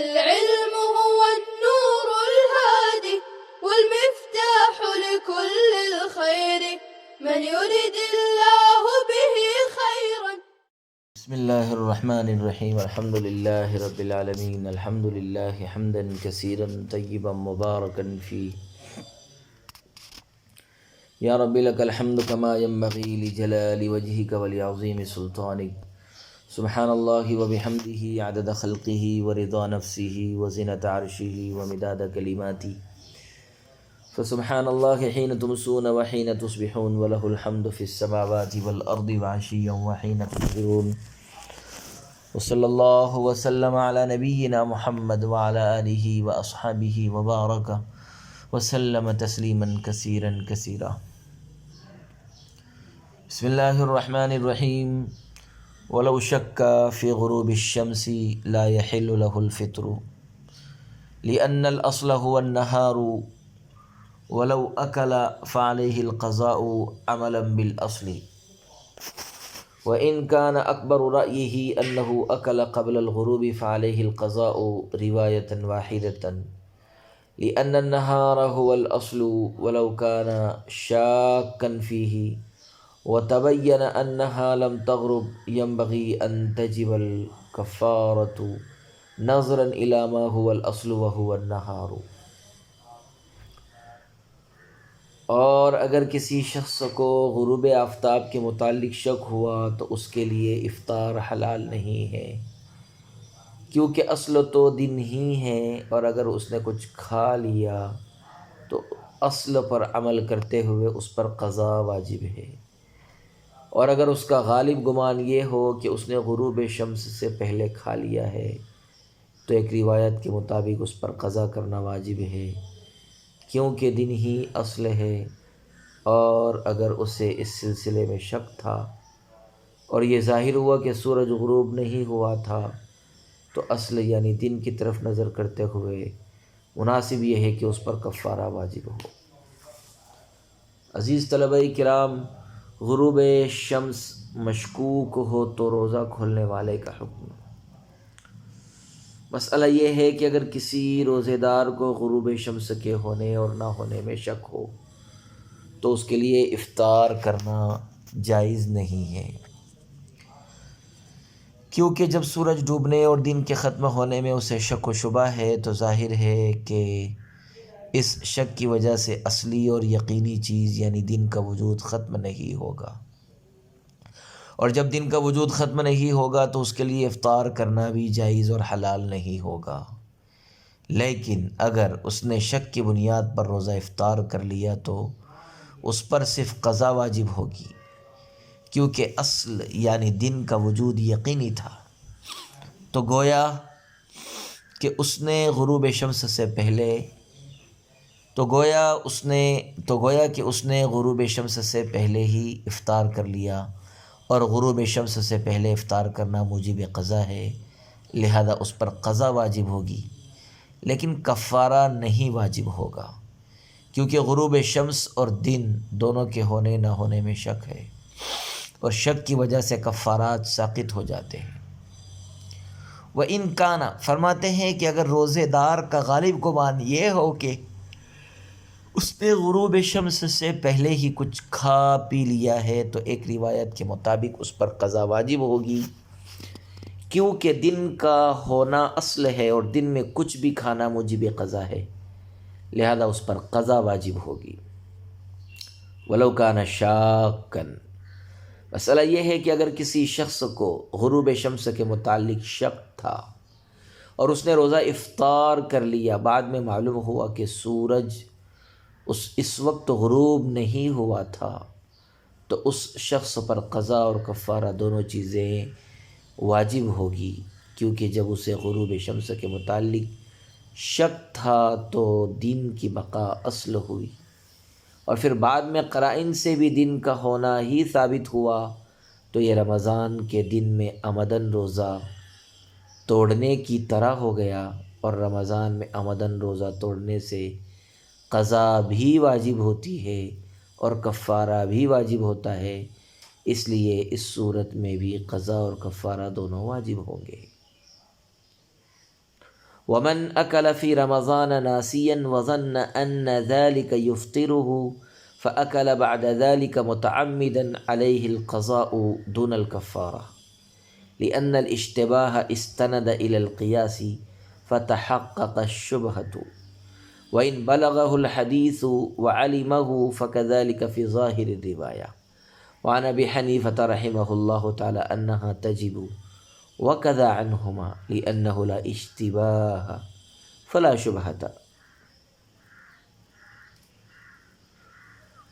العلم هو النور الهادي والمفتاح لكل الخير من يرد الله به خيرا. بسم اللہ الرحمن الرحیم الحمد للہ رب العالمین الحمد للہ حمدا کثیرا طیبا مبارکا فیہ یا رب لک الحمد کما ينبغی لجلال وجہک ولعظیم سلطانک سبحان اللہ وبحمدہ عدد خلقہ ورضا نفسہ وزنۃ عرشہ ومداد کلماتہ فسبحان اللہ حین تمسون وحین تصبحون وله الحمد فی السماوات والارض وعشیا وحین تظہرون وصلی اللہ وسلم علی نبینا محمد وعلی آلہ واصحابہ وبارک وسلم تسلیما کثیرا کثیرا. بسم اللہ الرحمن الرحیم. ولو شک فی غروب الشمس لا يحل له الفطر لأن الأصل هو النهار ولو أكل فعليه القضاء عملا بالأصل وإن كان أكبر رأيه أنه أكل قبل الغروب فعليه القضاء رواية واحدة لأن النهار هو الأصل ولو كان شاكا فيه وتبين أنها لم تغرب ينبغي أن تجب الكفارة نظرا إلى ما هو الأصل وهو النهار. اور اگر کسی شخص کو غروب آفتاب کے متعلق شک ہوا تو اس کے لیے افطار حلال نہیں ہے، کیونکہ اصل تو دن ہی ہے، اور اگر اس نے کچھ کھا لیا تو اصل پر عمل کرتے ہوئے اس پر قضا واجب ہے. اور اگر اس کا غالب گمان یہ ہو کہ اس نے غروب شمس سے پہلے کھا لیا ہے تو ایک روایت کے مطابق اس پر قضا کرنا واجب ہے، کیونکہ دن ہی اصل ہے. اور اگر اسے اس سلسلے میں شک تھا اور یہ ظاہر ہوا کہ سورج غروب نہیں ہوا تھا تو اصل یعنی دن کی طرف نظر کرتے ہوئے مناسب یہ ہے کہ اس پر کفارہ واجب ہو. عزیز طلبہ کرام، غروب شمس مشکوک ہو تو روزہ کھولنے والے کا حکم. مسئلہ یہ ہے کہ اگر کسی روزے دار کو غروب شمس کے ہونے اور نہ ہونے میں شک ہو تو اس کے لیے افطار کرنا جائز نہیں ہے، کیونکہ جب سورج ڈوبنے اور دن کے ختم ہونے میں اسے شک و شبہ ہے تو ظاہر ہے کہ اس شک کی وجہ سے اصلی اور یقینی چیز یعنی دن کا وجود ختم نہیں ہوگا، اور جب دن کا وجود ختم نہیں ہوگا تو اس کے لیے افطار کرنا بھی جائز اور حلال نہیں ہوگا. لیکن اگر اس نے شک کی بنیاد پر روزہ افطار کر لیا تو اس پر صرف قضا واجب ہوگی، کیونکہ اصل یعنی دن کا وجود یقینی تھا. تو گویا کہ اس نے غروب شمس سے پہلے غروب شمس سے پہلے ہی افطار کر لیا، اور غروب شمس سے پہلے افطار کرنا موجب قضا ہے، لہذا اس پر قضا واجب ہوگی لیکن کفارہ نہیں واجب ہوگا، کیونکہ غروب شمس اور دن دونوں کے ہونے نہ ہونے میں شک ہے، اور شک کی وجہ سے کفارات ساقط ہو جاتے ہیں. وَإِنْ كَانَ فرماتے ہیں کہ اگر روزے دار کا غالب گمان یہ ہو کہ اس نے غروب شمس سے پہلے ہی کچھ کھا پی لیا ہے تو ایک روایت کے مطابق اس پر قضا واجب ہوگی، کیونکہ دن کا ہونا اصل ہے اور دن میں کچھ بھی کھانا موجب قضا ہے، لہذا اس پر قضا واجب ہوگی. وَلَوْ كَانَ شَاكًّا مسئلہ یہ ہے کہ اگر کسی شخص کو غروب شمس کے متعلق شک تھا اور اس نے روزہ افطار کر لیا، بعد میں معلوم ہوا کہ سورج اس وقت غروب نہیں ہوا تھا تو اس شخص پر قضا اور کفارہ دونوں چیزیں واجب ہوگی، کیونکہ جب اسے غروب شمس کے متعلق شک تھا تو دن کی بقا اصل ہوئی، اور پھر بعد میں قرائن سے بھی دن کا ہونا ہی ثابت ہوا تو یہ رمضان کے دن میں عمدن روزہ توڑنے کی طرح ہو گیا، اور رمضان میں عمدن روزہ توڑنے سے قضا بھی واجب ہوتی ہے اور کفارہ بھی واجب ہوتا ہے، اس لیے اس صورت میں بھی قضا اور کفارہ دونوں واجب ہوں گے. ومن أكل في رمضان ناسيا وظن أن ذلك يفطره فأكل بعد ذلك متعمدا عليه القضاء دون الكفارة لأن الاشتباه استند إلى القياس فتحقق الشبهة وإن بلغه الحديث وعلمه فكذلك في ظاهر الرواية وعن أبي حنيفة رحمه الله تعالى أنها تجب وكذا عنهما لأنه لا اشتباه فلا شبهة.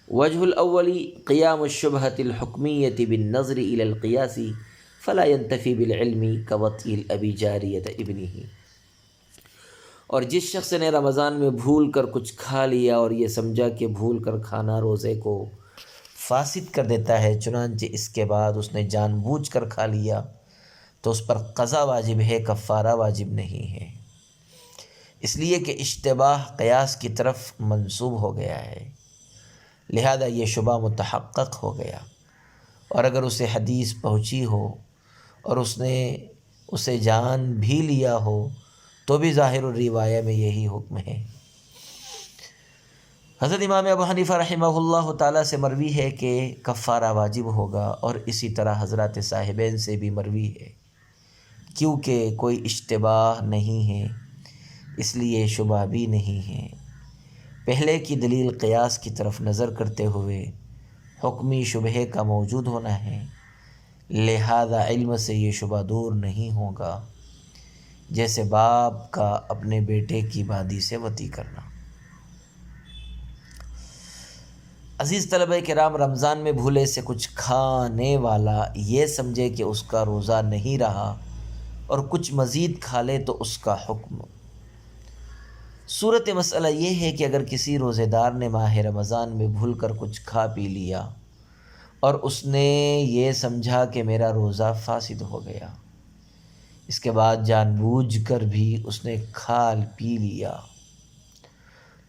وجه الأول قيام الشبهة الحكمية بالنظر إلى القياس فلا ينتفي بالعلم كوطئ الأبي جارية ابنه. اور جس شخص نے رمضان میں بھول کر کچھ کھا لیا اور یہ سمجھا کہ بھول کر کھانا روزے کو فاسد کر دیتا ہے، چنانچہ اس کے بعد اس نے جان بوجھ کر کھا لیا تو اس پر قضا واجب ہے، کفارہ واجب نہیں ہے، اس لیے کہ اشتباہ قیاس کی طرف منسوب ہو گیا ہے، لہذا یہ شبہ متحقق ہو گیا۔ اور اگر اسے حدیث پہنچی ہو اور اس نے اسے جان بھی لیا ہو تو بھی ظاہر الروایہ میں یہی حکم ہے۔ حضرت امام ابو حنیفہ رحمہ اللہ تعالیٰ سے مروی ہے کہ کفارہ واجب ہوگا، اور اسی طرح حضرات صاحبین سے بھی مروی ہے، کیونکہ کوئی اشتباہ نہیں ہے اس لیے شبہ بھی نہیں ہے۔ پہلے کی دلیل قیاس کی طرف نظر کرتے ہوئے حکمی شبہ کا موجود ہونا ہے، لہذا علم سے یہ شبہ دور نہیں ہوگا، جیسے باپ کا اپنے بیٹے کی بادی سے وطی کرنا۔ عزیز طلبہ کرام، رمضان میں بھولے سے کچھ کھانے والا یہ سمجھے کہ اس کا روزہ نہیں رہا اور کچھ مزید کھا لے تو اس کا حکم۔ صورت مسئلہ یہ ہے کہ اگر کسی روزے دار نے ماہ رمضان میں بھول کر کچھ کھا پی لیا اور اس نے یہ سمجھا کہ میرا روزہ فاسد ہو گیا، اس کے بعد جان بوجھ کر بھی اس نے کھا پی لیا،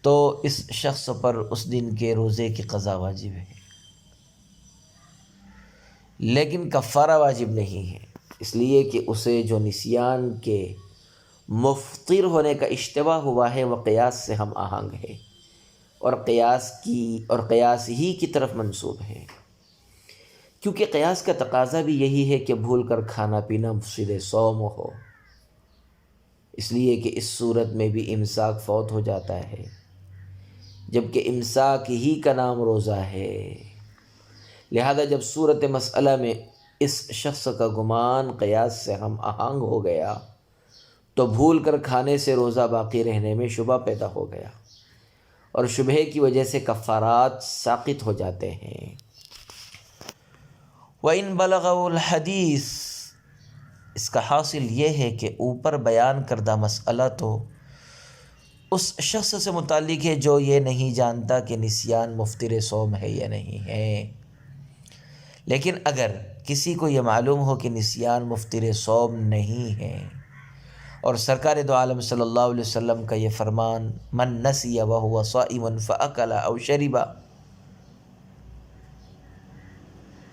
تو اس شخص پر اس دن کے روزے کی قضا واجب ہے، لیکن کفارہ واجب نہیں ہے، اس لیے کہ اسے جو نسیان کے مفطر ہونے کا اشتباہ ہوا ہے وہ قیاس سے ہم آہنگ ہے اور قیاس ہی کی طرف منسوب ہے، کیونکہ قیاس کا تقاضا بھی یہی ہے کہ بھول کر کھانا پینا مفسد صوم ہو، اس لیے کہ اس صورت میں بھی امساک فوت ہو جاتا ہے، جبکہ امساک ہی کا نام روزہ ہے۔ لہذا جب صورت مسئلہ میں اس شخص کا گمان قیاس سے ہم آہنگ ہو گیا تو بھول کر کھانے سے روزہ باقی رہنے میں شبہ پیدا ہو گیا، اور شبہ کی وجہ سے کفارات ساقط ہو جاتے ہیں۔ وَإِن بَلَغَهُ الْحَدِيث، اس کا حاصل یہ ہے کہ اوپر بیان کردہ مسئلہ تو اس شخص سے متعلق ہے جو یہ نہیں جانتا کہ نسیان مفطر صوم ہے یا نہیں ہے، لیکن اگر کسی کو یہ معلوم ہو کہ نسیان مفطر صوم نہیں ہے، اور سرکار دو عالم صلی اللہ علیہ وسلم کا یہ فرمان من نسی وهو صائم فأکل او شرب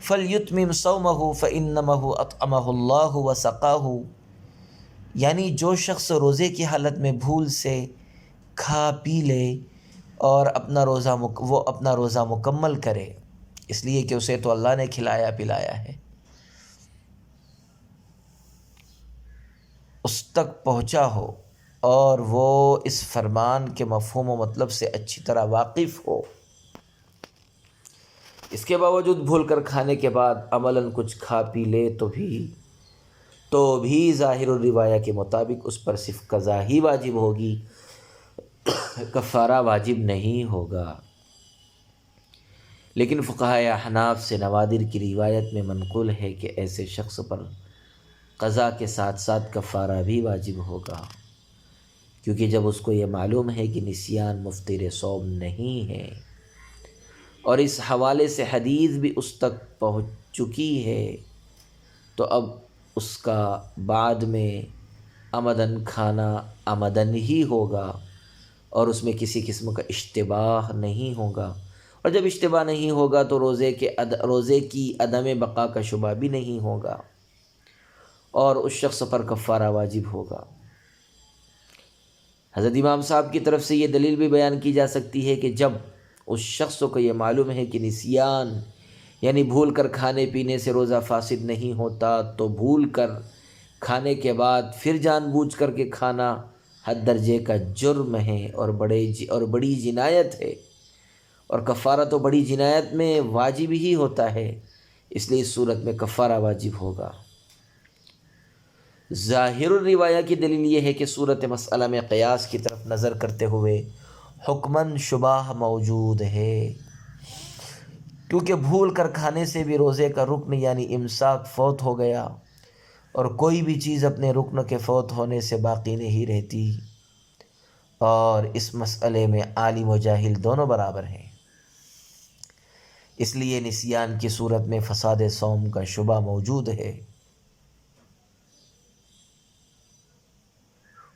فلیتمم صومه فإنما اطعمه اللہ وسقاه، یعنی جو شخص روزے کی حالت میں بھول سے کھا پی لے اور وہ اپنا روزہ مکمل کرے، اس لیے کہ اسے تو اللہ نے کھلایا پلایا ہے، اس تک پہنچا ہو اور وہ اس فرمان کے مفہوم و مطلب سے اچھی طرح واقف ہو، اس کے باوجود بھول کر کھانے کے بعد عملاً کچھ کھا پی لے تو بھی ظاہر الروایہ کے مطابق اس پر صرف قضا ہی واجب ہوگی، کفارہ واجب نہیں ہوگا۔ لیکن فقہائے احناف سے نوادر کی روایت میں منقول ہے کہ ایسے شخص پر قضا کے ساتھ ساتھ کفارہ بھی واجب ہوگا، کیونکہ جب اس کو یہ معلوم ہے کہ نسیان مفطر صوم نہیں ہے اور اس حوالے سے حدیث بھی اس تک پہنچ چکی ہے، تو اب اس کا بعد میں عمدن کھانا عمدن ہی ہوگا اور اس میں کسی قسم کا اشتباہ نہیں ہوگا، اور جب اشتباہ نہیں ہوگا تو روزے کی عدم بقا کا شبہ بھی نہیں ہوگا اور اس شخص پر کفارہ واجب ہوگا۔ حضرت امام صاحب کی طرف سے یہ دلیل بھی بیان کی جا سکتی ہے کہ جب اس شخص کو یہ معلوم ہے کہ نسیان یعنی بھول کر کھانے پینے سے روزہ فاسد نہیں ہوتا، تو بھول کر کھانے کے بعد پھر جان بوجھ کر کے کھانا حد درجے کا جرم ہے اور بڑی جنایت ہے، اور کفارہ تو بڑی جنایت میں واجب ہی ہوتا ہے، اس لیے اس صورت میں کفارہ واجب ہوگا۔ ظاہر الروایہ کی دلیل یہ ہے کہ صورت مسئلہ میں قیاس کی طرف نظر کرتے ہوئے حکماً شبہ موجود ہے، کیونکہ بھول کر کھانے سے بھی روزے کا رکن یعنی امساک فوت ہو گیا، اور کوئی بھی چیز اپنے رکن کے فوت ہونے سے باقی نہیں رہتی، اور اس مسئلے میں عالم و جاہل دونوں برابر ہیں، اس لیے نسیان کی صورت میں فساد صوم کا شبہ موجود ہے۔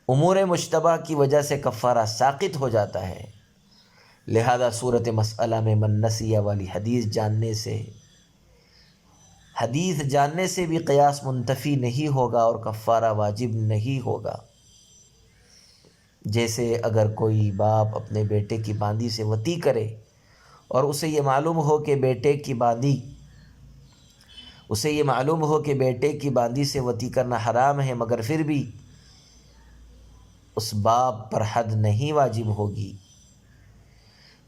امور مشتبہ کی وجہ سے کفارہ ساقط ہو جاتا ہے، لہذا صورت مسئلہ میں من نسیہ والی حدیث جاننے سے بھی قیاس منتفی نہیں ہوگا اور کفارہ واجب نہیں ہوگا۔ جیسے اگر کوئی باپ اپنے بیٹے کی باندی سے وطی کرے اور اسے یہ معلوم ہو کہ بیٹے کی باندی سے وطی کرنا حرام ہے، مگر پھر بھی اس باپ پر حد نہیں واجب ہوگی،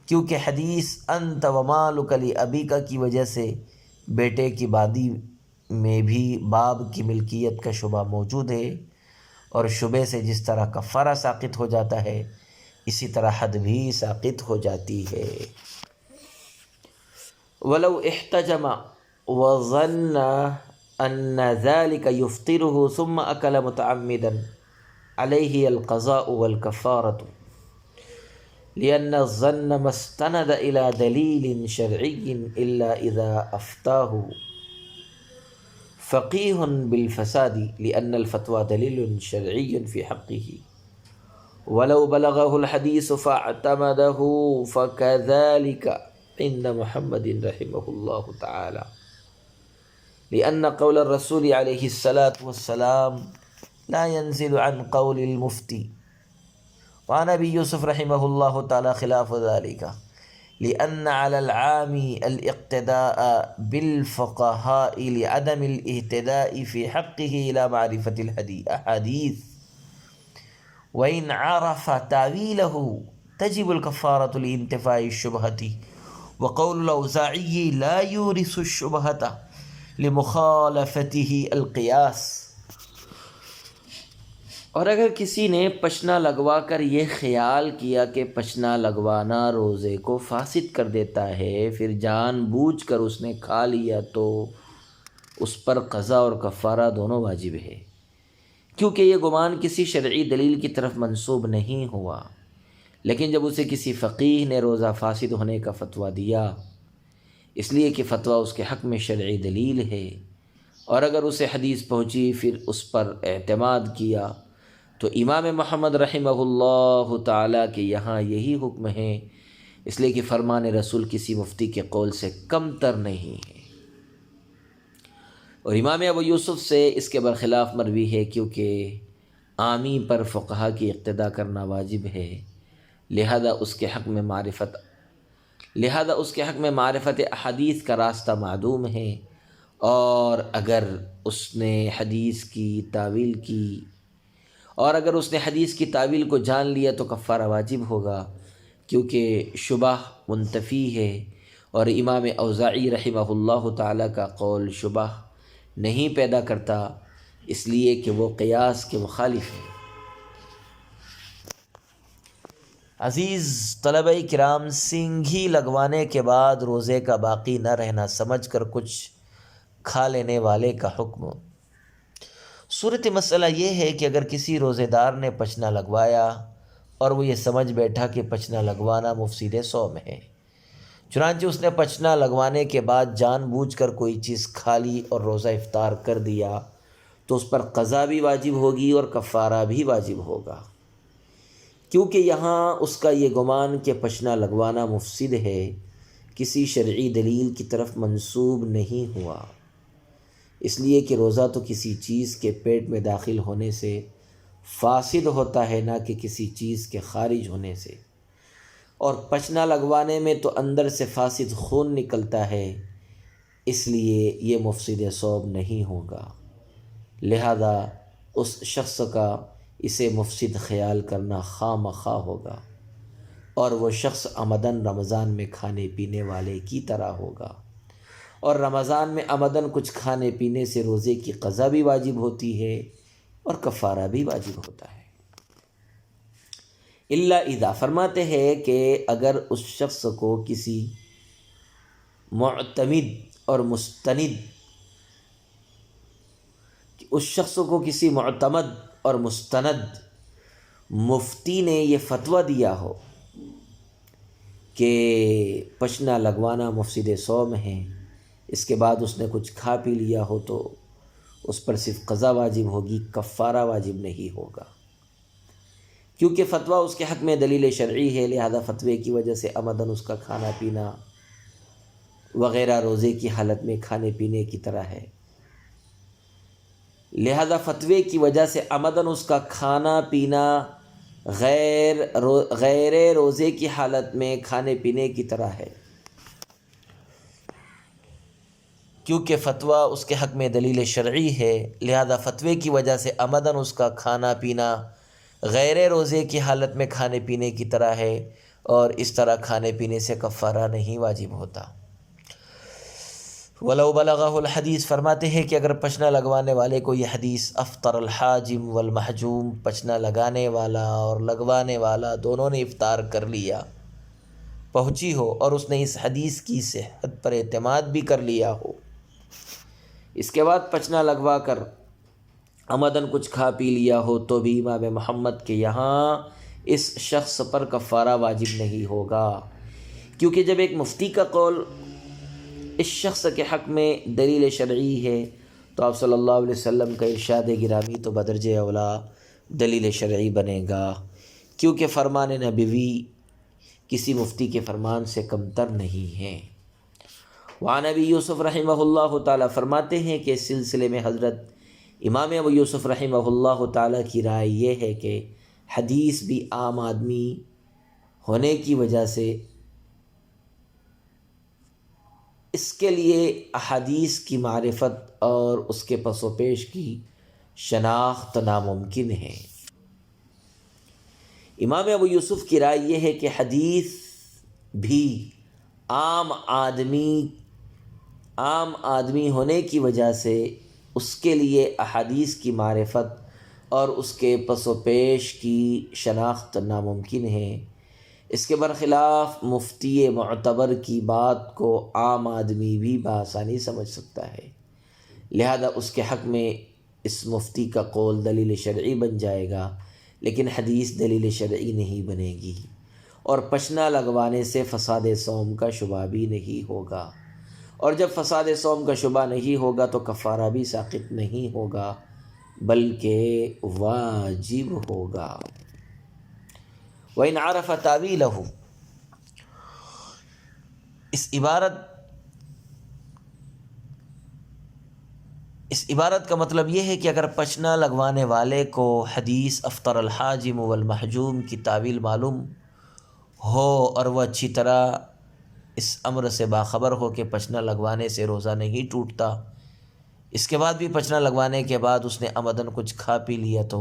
کیونکہ حدیث انت ومالک لابیک کی وجہ سے بیٹے کی باندی میں بھی باپ کی ملکیت کا شبہ موجود ہے، اور شبے سے جس طرح کفارہ ساقط ہو جاتا ہے اسی طرح حد بھی ساقط ہو جاتی ہے۔ ولو احتجم وظن ان ذلك يفطره ثم اكل متعمدا عليه القضاء والكفارة، لأن الظن ما استند إلى دليل شرعي إلا إذا أفتاه فقيه بالفساد، لأن الفتوى دليل شرعي في حقه، ولو بلغه الحديث فاعتمده فكذلك عند محمد رحمه الله تعالى، لأن قول الرسول عليه الصلاة والسلام لا ينزل عن قول المفتي، وعن ابی یوسف رحمہ اللہ تعالی خلاف ذلك، لأن على العام الاقتداء بالفقهاء لعدم الاهتداء في حقه إلى معرفة الأحاديث، وإن عرف تاويله تجب الكفارة لانتفاء الشبهة، وقول الأوزاعي لا يورث الشبهة لمخالفته القياس۔ اور اگر کسی نے پچنا لگوا کر یہ خیال کیا کہ پچنا لگوانا روزے کو فاسد کر دیتا ہے، پھر جان بوجھ کر اس نے کھا لیا، تو اس پر قضا اور کفارہ دونوں واجب ہے، کیونکہ یہ گمان کسی شرعی دلیل کی طرف منسوب نہیں ہوا، لیکن جب اسے کسی فقیہ نے روزہ فاسد ہونے کا فتویٰ دیا، اس لیے کہ فتویٰ اس کے حق میں شرعی دلیل ہے، اور اگر اسے حدیث پہنچی پھر اس پر اعتماد کیا، تو امام محمد رحمہ اللہ تعالیٰ کے یہاں یہی حکم ہے، اس لیے کہ فرمان رسول کسی مفتی کے قول سے کم تر نہیں ہے، اور امام ابو یوسف سے اس کے برخلاف مروی ہے، کیونکہ عامی پر فقہا کی اقتداء کرنا واجب ہے، لہذا اس کے حق میں معرفت احادیث کا راستہ معدوم ہے، اور اگر اس نے حدیث کی تعویل کو جان لیا تو کفارہ واجب ہوگا، کیونکہ شبہ منتفی ہے، اور امام اوزاعی رحمہ اللہ تعالیٰ کا قول شبہ نہیں پیدا کرتا، اس لیے کہ وہ قیاس کے مخالف ہے۔ عزیز طلبہ کرام، سینگھی لگوانے کے بعد روزے کا باقی نہ رہنا سمجھ کر کچھ کھا لینے والے کا حکم۔ صورت مسئلہ یہ ہے کہ اگر کسی روزے دار نے پچنا لگوایا اور وہ یہ سمجھ بیٹھا کہ پچنا لگوانا مفسد صوم ہے، چنانچہ اس نے پچنا لگوانے کے بعد جان بوجھ کر کوئی چیز کھا لی اور روزہ افطار کر دیا، تو اس پر قضا بھی واجب ہوگی اور کفارہ بھی واجب ہوگا، کیونکہ یہاں اس کا یہ گمان کہ پچنا لگوانا مفسد ہے کسی شرعی دلیل کی طرف منسوب نہیں ہوا، اس لیے کہ روزہ تو کسی چیز کے پیٹ میں داخل ہونے سے فاسد ہوتا ہے نہ کہ کسی چیز کے خارج ہونے سے، اور پچنا لگوانے میں تو اندر سے فاسد خون نکلتا ہے، اس لیے یہ مفسد صوم نہیں ہوگا، لہذا اس شخص کا اسے مفسد خیال کرنا خواہ مخواہ ہوگا، اور وہ شخص عمدن رمضان میں کھانے پینے والے کی طرح ہوگا، اور رمضان میں عمدن کچھ کھانے پینے سے روزے کی قضا بھی واجب ہوتی ہے اور کفارہ بھی واجب ہوتا ہے۔ اللہ اذا فرماتے ہیں کہ اگر اس شخص کو کسی معتمد اور مستند، اس شخص کو کسی معتمد اور مستند مفتی نے یہ فتویٰ دیا ہو کہ پچنا لگوانا مفسد صوم ہے، اس کے بعد اس نے کچھ کھا پی لیا ہو تو اس پر صرف قضا واجب ہوگی، کفارہ واجب نہیں ہوگا، کیونکہ فتویٰ اس کے حق میں دلیل شرعی ہے، لہذا فتوے کی وجہ سے عمدن اس کا کھانا پینا وغیرہ روزے کی حالت میں کھانے پینے کی طرح ہے، لہذا فتوے کی وجہ سے عمدن اس کا کھانا پینا غیر روزے کی حالت میں کھانے پینے کی طرح ہے، کیونکہ فتویٰ اس کے حق میں دلیل شرعی ہے، لہذا فتوے کی وجہ سے عمدن اس کا کھانا پینا غیر روزے کی حالت میں کھانے پینے کی طرح ہے، اور اس طرح کھانے پینے سے کفارہ نہیں واجب ہوتا۔ وَلَوْ بَلَغَهُ الْحَدِيث فرماتے ہیں کہ اگر پچنا لگوانے والے کو یہ حدیث افطر الحاجم والمحجوم، پچنا لگانے والا اور لگوانے والا دونوں نے افطار کر لیا، پہنچی ہو، اور اس نے اس حدیث کی صحت پر اعتماد بھی کر لیا ہو، اس کے بعد پچنا لگوا کر عمدن کچھ کھا پی لیا ہو، تو بھی امام محمد کے یہاں اس شخص پر کفارہ واجب نہیں ہوگا، کیونکہ جب ایک مفتی کا قول اس شخص کے حق میں دلیل شرعی ہے تو آپ صلی اللہ علیہ وسلم کا ارشاد گرامی تو بدرجہ اولا دلیل شرعی بنے گا، کیونکہ فرمان نبوی کسی مفتی کے فرمان سے کمتر نہیں ہے۔ وعن ابی یوسف رحمہ اللہ تعالی فرماتے ہیں کہ اس سلسلے میں حضرت امام ابو یوسف رحمہ اللہ تعالی کی رائے یہ ہے کہ حدیث بھی عام آدمی ہونے کی وجہ سے اس کے لیے احادیث کی معرفت اور اس کے پس و پیش کی شناخت ناممکن ہے۔ امام ابو یوسف کی رائے یہ ہے کہ حدیث بھی عام آدمی ہونے کی وجہ سے اس کے لیے احادیث کی معرفت اور اس کے پس و پیش کی شناخت ناممکن ہے۔ اس کے برخلاف مفتی معتبر کی بات کو عام آدمی بھی بآسانی سمجھ سکتا ہے، لہذا اس کے حق میں اس مفتی کا قول دلیل شرعی بن جائے گا، لیکن حدیث دلیل شرعی نہیں بنے گی، اور پچنا لگوانے سے فساد صوم کا شبہ بھی نہیں ہوگا، اور جب فساد صوم کا شبہ نہیں ہوگا تو کفارہ بھی ساقط نہیں ہوگا بلکہ واجب ہوگا۔ وَإِنْ عَرَفَ تَأْوِيلَهُ، اس عبارت کا مطلب یہ ہے کہ اگر پچنا لگوانے والے کو حدیث افطر الحاجم والمحجوم کی تعویل معلوم ہو اور وہ اچھی طرح اس امر سے باخبر ہو کہ پچنا لگوانے سے روزہ نہیں ٹوٹتا، اس کے بعد بھی پچنا لگوانے کے بعد اس نے عمدن کچھ کھا پی لیا تو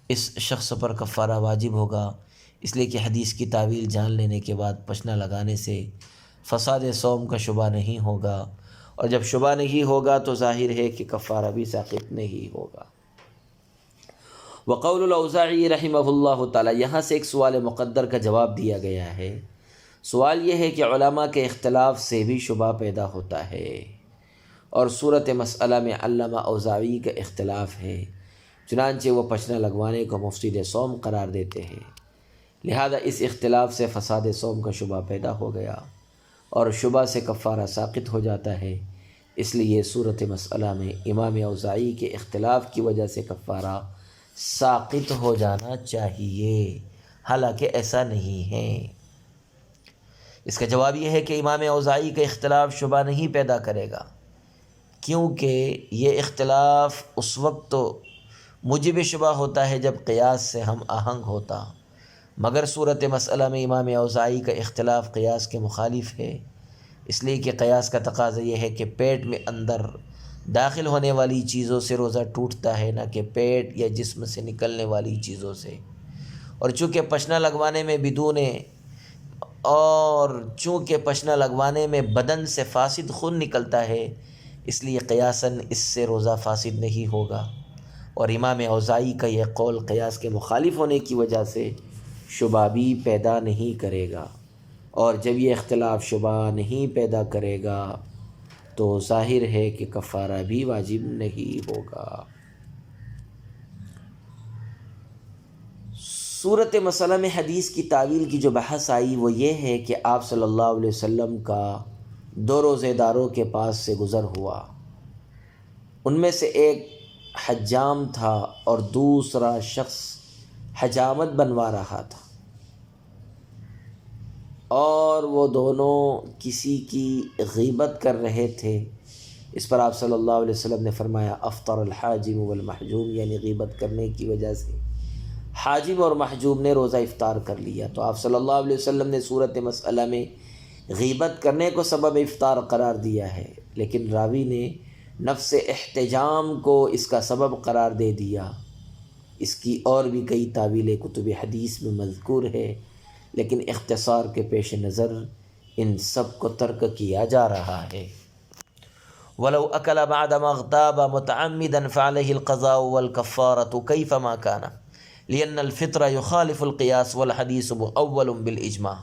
اس شخص پر کفارہ واجب ہوگا، اس لیے کہ حدیث کی تعویل جان لینے کے بعد پچنا لگانے سے فساد صوم کا شبہ نہیں ہوگا، اور جب شبہ نہیں ہوگا تو ظاہر ہے کہ کفارہ بھی ساقط نہیں ہوگا۔ وقول الاوزاعی رحمہ اللہ تعالی، یہاں سے ایک سوال مقدر کا جواب دیا گیا ہے۔ سوال یہ ہے کہ علماء کے اختلاف سے بھی شبہ پیدا ہوتا ہے، اور صورت مسئلہ میں علامہ اوزاعی کا اختلاف ہے، چنانچہ وہ پچنا لگوانے کو مفسد صوم قرار دیتے ہیں، لہذا اس اختلاف سے فساد صوم کا شبہ پیدا ہو گیا اور شبہ سے کفارہ ساقط ہو جاتا ہے، اس لیے صورت مسئلہ میں امام اوزاعی کے اختلاف کی وجہ سے کفارہ ساقط ہو جانا چاہیے، حالانکہ ایسا نہیں ہے۔ اس کا جواب یہ ہے کہ امام اوزاعی کا اختلاف شبہ نہیں پیدا کرے گا، کیونکہ یہ اختلاف اس وقت تو موجب شبہ ہوتا ہے جب قیاس سے ہم آہنگ ہوتا، مگر صورت مسئلہ میں امام اوزاعی کا اختلاف قیاس کے مخالف ہے، اس لیے کہ قیاس کا تقاضا یہ ہے کہ پیٹ میں اندر داخل ہونے والی چیزوں سے روزہ ٹوٹتا ہے، نہ کہ پیٹ یا جسم سے نکلنے والی چیزوں سے، اور چونکہ پشنا لگوانے میں بدن سے فاسد خون نکلتا ہے، اس لیے قیاساً اس سے روزہ فاسد نہیں ہوگا، اور امام اوزاعی کا یہ قول قیاس کے مخالف ہونے کی وجہ سے شبہ بھی پیدا نہیں کرے گا، اور جب یہ اختلاف شبہ نہیں پیدا کرے گا تو ظاہر ہے کہ کفارہ بھی واجب نہیں ہوگا۔ صورت مسئلہ میں حدیث کی تعویل کی جو بحث آئی وہ یہ ہے کہ آپ صلی اللہ علیہ وسلم کا 2 روزے داروں کے پاس سے گزر ہوا، ان میں سے ایک حجام تھا اور دوسرا شخص حجامت بنوا رہا تھا، اور وہ دونوں کسی کی غیبت کر رہے تھے۔ اس پر آپ صلی اللہ علیہ وسلم نے فرمایا افطر الحاجم والمحجوم، یعنی غیبت کرنے کی وجہ سے حاجم اور محجوم نے روزہ افطار کر لیا۔ تو آپ صلی اللہ علیہ وسلم نے صورت مسئلہ میں غیبت کرنے کو سبب افطار قرار دیا ہے، لیکن راوی نے نفس احتجام کو اس کا سبب قرار دے دیا۔ اس کی اور بھی کئی تعویلیں کتب حدیث میں مذکور ہے، لیکن اختصار کے پیش نظر ان سب کو ترک کیا جا رہا ہے۔ وَلَوْ أَكَلَ بَعْدَ مَا اغْتَابَ مُتَعَمِّدًا فَعَلَيْهِ الْقَضَاءُ وَالْكَفَّارَةُ كَيْفَمَا كَانَ لِأَنَّ الْفِطْرَ يُخَالِفُ الْقِيَاسَ وَالْحَدِيثُ مُؤَوَّلٌ بِالْإِجْمَاعِ،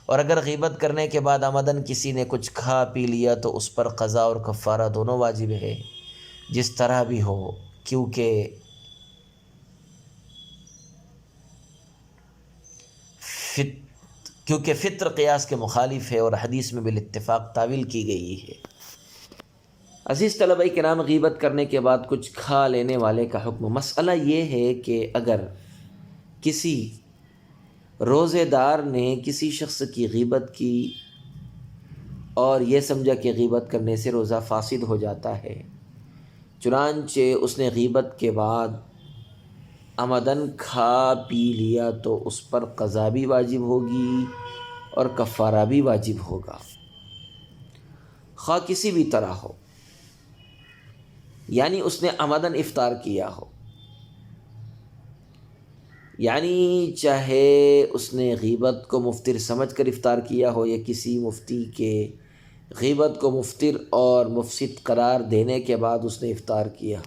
اور اگر غیبت کرنے کے بعد عمدن کسی نے کچھ کھا پی لیا تو اس پر قضا اور کفارہ دونوں واجب ہے، جس طرح بھی ہو، کیونکہ فطر قیاس کے مخالف ہے اور حدیث میں بالاتفاق تعویل کی گئی ہے۔ عزیز طلبہ کرام، غیبت کرنے کے بعد کچھ کھا لینے والے کا حکم، مسئلہ یہ ہے کہ اگر کسی روزے دار نے کسی شخص کی غیبت کی اور یہ سمجھا کہ غیبت کرنے سے روزہ فاسد ہو جاتا ہے، چنانچہ اس نے غیبت کے بعد عمدن کھا پی لیا تو اس پر قضا بھی واجب ہوگی اور کفارہ بھی واجب ہوگا، خواہ کسی بھی طرح ہو، یعنی اس نے عمدن افطار کیا ہو، یعنی چاہے اس نے غیبت کو مفطر سمجھ کر افطار کیا ہو یا کسی مفتی کے غیبت کو مفطر اور مفسد قرار دینے کے بعد اس نے افطار کیا ہو،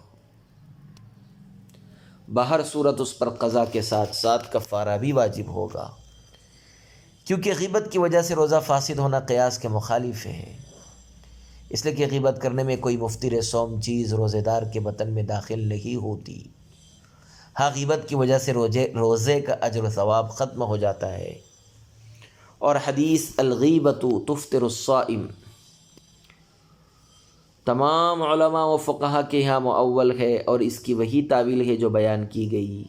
بہر صورت اس پر قضا کے ساتھ ساتھ کفارہ بھی واجب ہوگا، کیونکہ غیبت کی وجہ سے روزہ فاسد ہونا قیاس کے مخالف ہے، اس لیے کہ غیبت کرنے میں کوئی مفطر صوم چیز روزے دار کے بطن میں داخل نہیں ہوتی، ہاں غیبت کی وجہ سے روزے کا اجر و ثواب ختم ہو جاتا ہے، اور حدیث الغیبۃ تفطر الصائم تمام علماء و فقہا کے یہاں مؤول ہے، اور اس کی وہی تعویل ہے جو بیان کی گئی،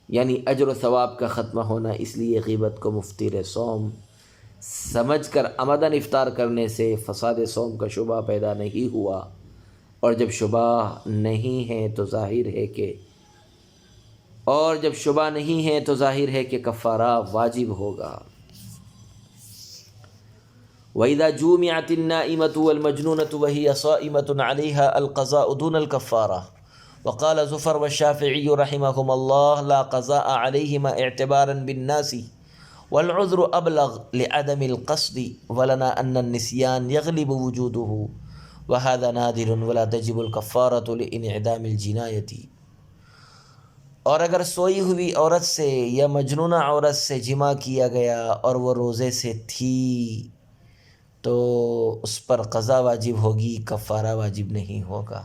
یعنی اجر و ثواب کا ختم ہونا، اس لیے غیبت کو مفطر صوم سمجھ کر عمدن افطار کرنے سے فساد صوم کا شبہ پیدا نہیں ہوا، اور جب شبہ نہیں ہے تو ظاہر ہے کہ کفارہ واجب ہوگا۔ وَإِذَا جُومِعَتِ النَّائِمَةُ وَالْمَجْنُونَةُ وَهِيَ صَائِمَةٌ عَلَيْهَا الْقَضَاءُ دُونَ الْكَفَّارَةِ وَقَالَ زُفَرُ وَالشَّافِعِيُّ رَحِمَهُمَ اللَّهُ لَا قَضَاءَ عَلَيْهِمَا اعْتِبَارًا بِالنَّاسِ وَالْعُذْرُ أَبْلَغُ لِعَدَمِ الْقَصْدِ وَلَنَا أَنَّ النِّسْيَانَ يَغْلِبُ وُجُودُهُ وَهَذَا نَادِرٌ وَلَا تَجِبُ الْكَفَّارَةُ لِإِنْعِدَامِ الْجِنَايَةِ، اور اگر سوئی ہوئی عورت سے یا مجنونہ عورت سے جمع کیا گیا اور وہ روزے سے تھی تو اس پر قضا واجب ہوگی، کفارہ واجب نہیں ہوگا۔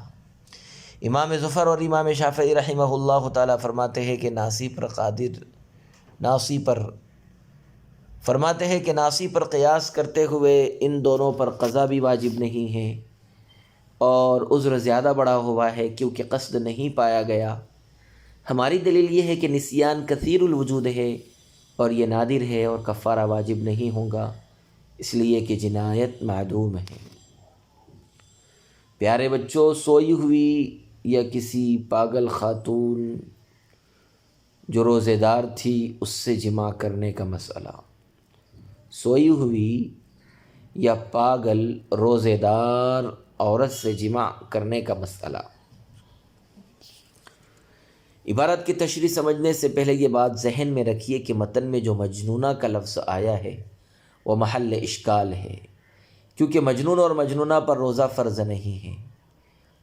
امام ظفر اور امام شافعی رحمہ اللہ تعالیٰ فرماتے ہیں کہ ناسی پر قیاس کرتے ہوئے ان دونوں پر قضا بھی واجب نہیں ہے، اور عذر زیادہ بڑا ہوا ہے کیونکہ قصد نہیں پایا گیا۔ ہماری دلیل یہ ہے کہ نسیان کثیر الوجود ہے اور یہ نادر ہے، اور کفارہ واجب نہیں ہوگا، اس لیے کہ جنایت معدوم ہے۔ پیارے بچوں، سوئی ہوئی یا کسی پاگل خاتون جو روزے دار تھی اس سے جماع کرنے کا مسئلہ، سوئی ہوئی یا پاگل روزے دار عورت سے جماع کرنے کا مسئلہ۔ عبارت کی تشریح سمجھنے سے پہلے یہ بات ذہن میں رکھیے کہ متن میں جو مجنونہ کا لفظ آیا ہے وہ محل اشکال ہے، کیونکہ مجنون اور مجنونہ پر روزہ فرض نہیں ہے،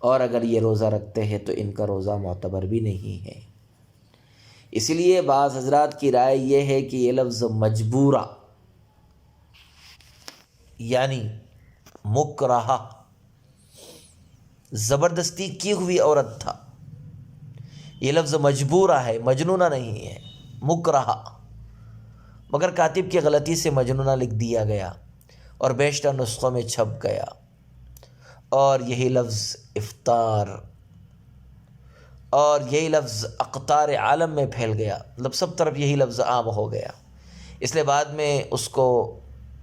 اور اگر یہ روزہ رکھتے ہیں تو ان کا روزہ معتبر بھی نہیں ہے۔ اس لیے بعض حضرات کی رائے یہ ہے کہ یہ لفظ مجبورہ یعنی مکرہہ، زبردستی کی ہوئی عورت تھا، یہ لفظ مجبورہ ہے، مجنونہ نہیں ہے، مکرہہ، مگر کاتب کی غلطی سے مجنونہ لکھ دیا گیا اور بیشتر نسخوں میں چھپ گیا، اور یہی لفظ افطار اور یہی لفظ اقطار عالم میں پھیل گیا، مطلب سب طرف یہی لفظ عام ہو گیا، اس لیے بعد میں اس کو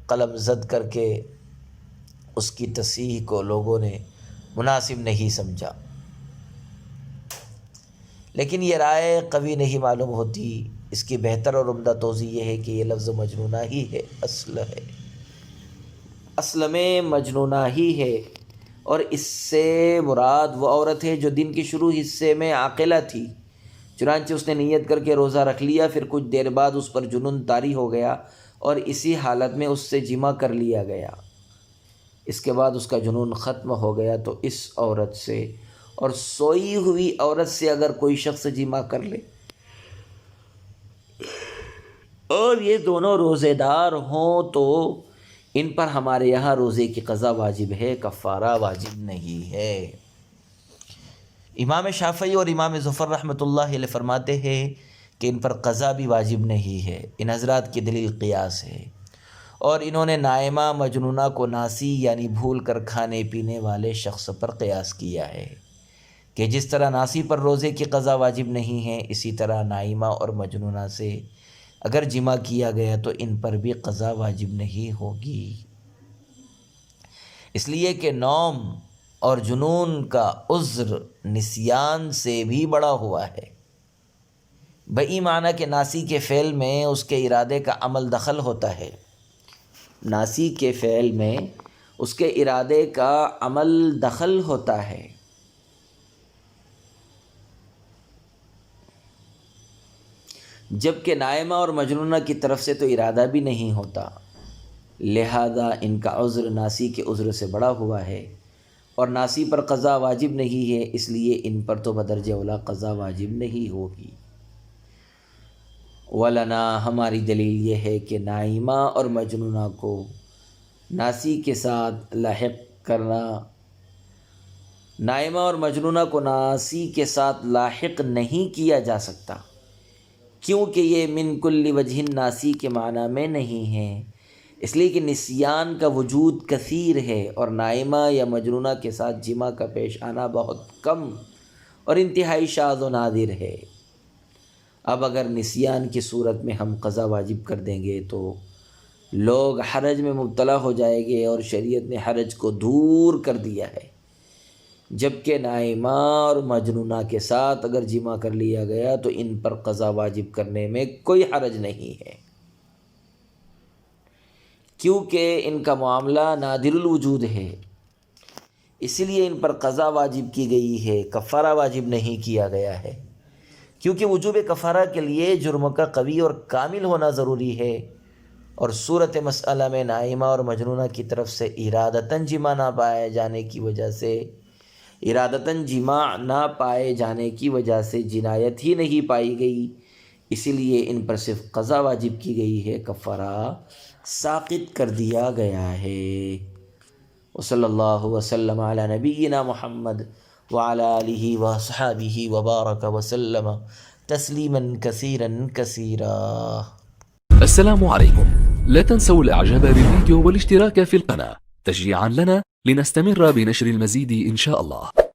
قلم زد کر کے اس کی تصحیح کو لوگوں نے مناسب نہیں سمجھا۔ لیکن یہ رائے قوی نہیں معلوم ہوتی، اس کی بہتر اور عمدہ توضیح یہ ہے کہ یہ لفظ مجنونہ ہی ہے، اصل میں مجنونہ ہی ہے، اور اس سے مراد وہ عورت ہے جو دن کے شروع حصے میں عاقلہ تھی، چنانچہ اس نے نیت کر کے روزہ رکھ لیا، پھر کچھ دیر بعد اس پر جنون طاری ہو گیا اور اسی حالت میں اس سے جماع کر لیا گیا، اس کے بعد اس کا جنون ختم ہو گیا، تو اس عورت سے اور سوئی ہوئی عورت سے اگر کوئی شخص جماع کر لے اور یہ دونوں روزے دار ہوں تو ان پر ہمارے یہاں روزے کی قضا واجب ہے، کفارہ واجب نہیں ہے۔ امام شافعی اور امام ظفر رحمۃ اللہ علیہ فرماتے ہیں کہ ان پر قضا بھی واجب نہیں ہے۔ ان حضرات کی دلیل قیاس ہے، اور انہوں نے نائمہ مجنونہ کو ناسی یعنی بھول کر کھانے پینے والے شخص پر قیاس کیا ہے کہ جس طرح ناسی پر روزے کی قضا واجب نہیں ہے، اسی طرح نائمہ اور مجنونہ سے اگر جماع کیا گیا تو ان پر بھی قضا واجب نہیں ہوگی، اس لیے کہ نوم اور جنون کا عذر نسیان سے بھی بڑا ہوا ہے، بئی معنی کہ ناسی کے فعل میں اس کے ارادے کا عمل دخل ہوتا ہے، ناسی کے فعل میں اس کے ارادے کا عمل دخل ہوتا ہے، جبکہ نائمہ اور مجنونہ کی طرف سے تو ارادہ بھی نہیں ہوتا، لہذا ان کا عذر ناسی کے عذر سے بڑا ہوا ہے، اور ناسی پر قضا واجب نہیں ہے، اس لیے ان پر تو بدرجہ اولیٰ قضا واجب نہیں ہوگی۔ ولنا ہماری دلیل یہ ہے کہ نائمہ اور مجنونہ کو ناسی کے ساتھ لاحق کرنا، نائمہ اور مجنونہ کو ناسی کے ساتھ لاحق نہیں کیا جا سکتا، کیونکہ یہ من کل وجہ ناسی کے معنی میں نہیں ہے، اس لیے کہ نسیان کا وجود کثیر ہے اور نائمہ یا مجنونہ کے ساتھ جماع کا پیش آنا بہت کم اور انتہائی شاذ و نادر ہے۔ اب اگر نسیان کی صورت میں ہم قضا واجب کر دیں گے تو لوگ حرج میں مبتلا ہو جائیں گے، اور شریعت نے حرج کو دور کر دیا ہے، جبکہ نائمہ اور مجنونہ کے ساتھ اگر جماع کر لیا گیا تو ان پر قضا واجب کرنے میں کوئی حرج نہیں ہے، کیونکہ ان کا معاملہ نادر الوجود ہے، اسی لیے ان پر قضا واجب کی گئی ہے، کفارہ واجب نہیں کیا گیا ہے، کیونکہ وجوب کفارہ کے لیے جرم کا قوی اور کامل ہونا ضروری ہے، اور صورت مسئلہ میں نائمہ اور مجنونہ کی طرف سے ارادتاً جماع نہ پائے جانے کی وجہ سے جنایت ہی نہیں پائی گئی، اسی لیے ان پر صرف قضا واجب کی گئی ہے، کفارہ ساقط کر دیا گیا ہے۔ وصلی اللہ وسلم علی نبینا محمد وعلی آلہ وصحبہ وبارک وسلم تسلیما کثیرا کثیرا۔ السلام عليكم. لا تنسوا الاعجاب بالفيديو والاشتراك في القناة تشجيعا لنا لنستمر بنشر المزيد إن شاء الله.